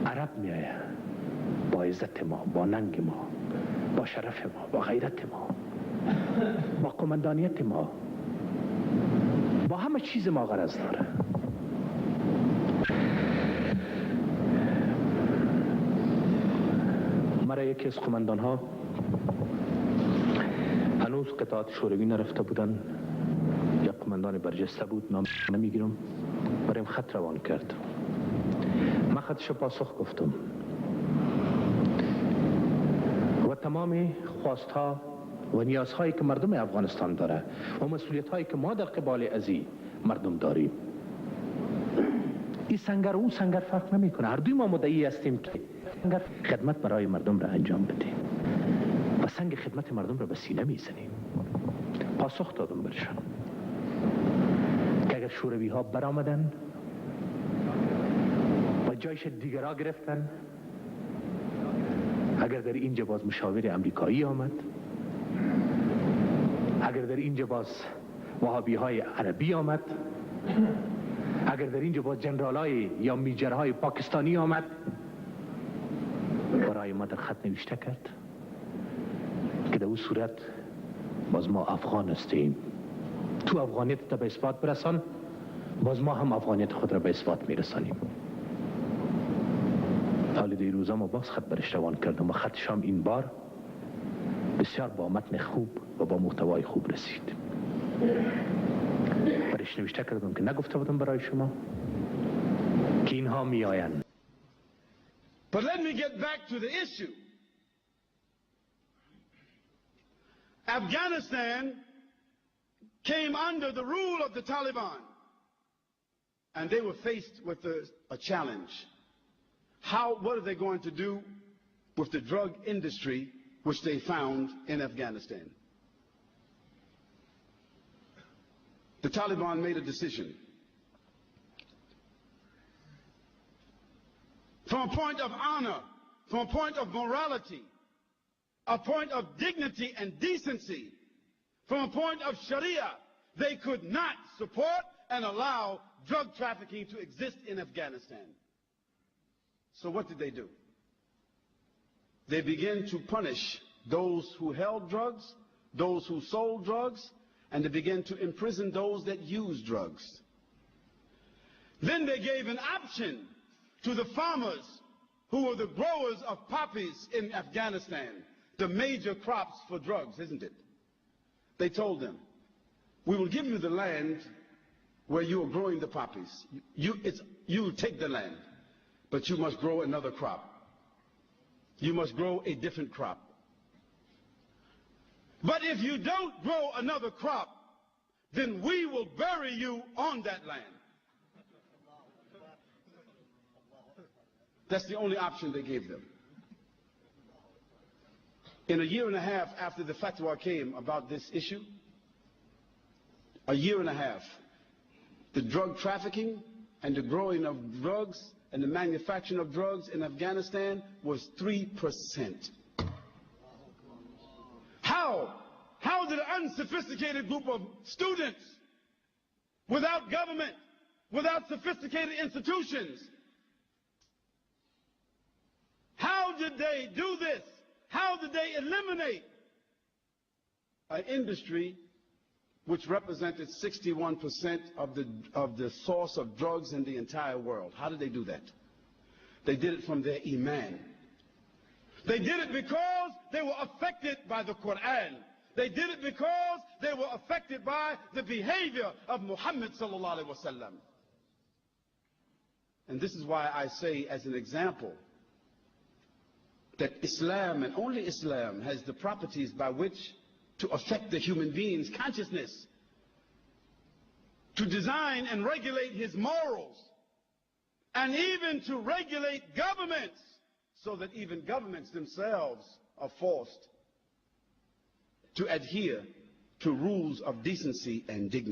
عرب میایه با عزت ما، با ننگ ما، با شرف ما، با غیرت ما، با قماندانیت ما، با همه چیز ما غرض داره. مرا یکی از قماندان ها هنوز قطعات شوروی نرفته بودن، یک قماندان برجسته بود، نام نمیگیرم، برایم خط روان کرد. من خطش پاسخ گفتم و تمام خواستها و نیازهایی که مردم افغانستان داره و مسئولیت هایی که ما در قبال ازی مردم داریم، این سنگر و اون سنگر فرق نمی کنه. هر دوی ما مدعی هستیم که خدمت برای مردم را انجام بدیم و سنگ خدمت مردم را به سینه میزنیم. پاسخ دادم برشان که اگر شوروی ها برآمدن و جایش دیگرها گرفتن، اگر در اینجا باز مشاور امریکایی آمد، اگر در اینجا باز وهابی های عربی آمد، اگر در اینجا باز جنرال های یا میجرهای پاکستانی آمد، برای ما در خط نوشته کرد که در اون صورت باز ما افغان هستیم، تو افغانیت تا به اثبات برسان، باز ما هم افغانیت خود را به اثبات میرسانیم. حال دی روزا ما باز خط برش روان کردم و خط شام این بار بسیار با متن خوب و با محتوای خوب رسید. برش نوشته کردم که نگفته بودم برای شما که اینها می آیند. But let me get back to the issue. Afghanistan came under the rule of the Taliban, and they were faced with a challenge. What are they going to do with the drug industry which they found in Afghanistan? The Taliban made a decision. From a point of honor, from a point of morality, a point of dignity and decency, from a point of Sharia, they could not support and allow drug trafficking to exist in Afghanistan. So what did they do? They began to punish those who held drugs, those who sold drugs, and they began to imprison those that used drugs. Then they gave an option to the farmers who were the growers of poppies in Afghanistan, the major crops for drugs, isn't it? They told them, we will give you the land where you are growing the poppies. You will take the land, but you must grow another crop. You must grow a different crop. But if you don't grow another crop, then we will bury you on that land. That's the only option they gave them. In a year and a half after the fatwa came about this issue, a year and a half, the drug trafficking and the growing of drugs and the manufacturing of drugs in Afghanistan was 3%. How did an unsophisticated group of students, without government, without sophisticated institutions, how did they do this? How did they eliminate an industry which represented 61% of the source of drugs in the entire world? How did they do that? They did it from their iman. They did it because they were affected by the Quran. They did it because they were affected by the behavior of Muhammad sallallahu alaihi wasallam. And this is why I say, as an example, that Islam, and only Islam, has the properties by which to affect the human being's consciousness, to design and regulate his morals, and even to regulate governments, so that even governments themselves are forced to adhere to rules of decency and dignity.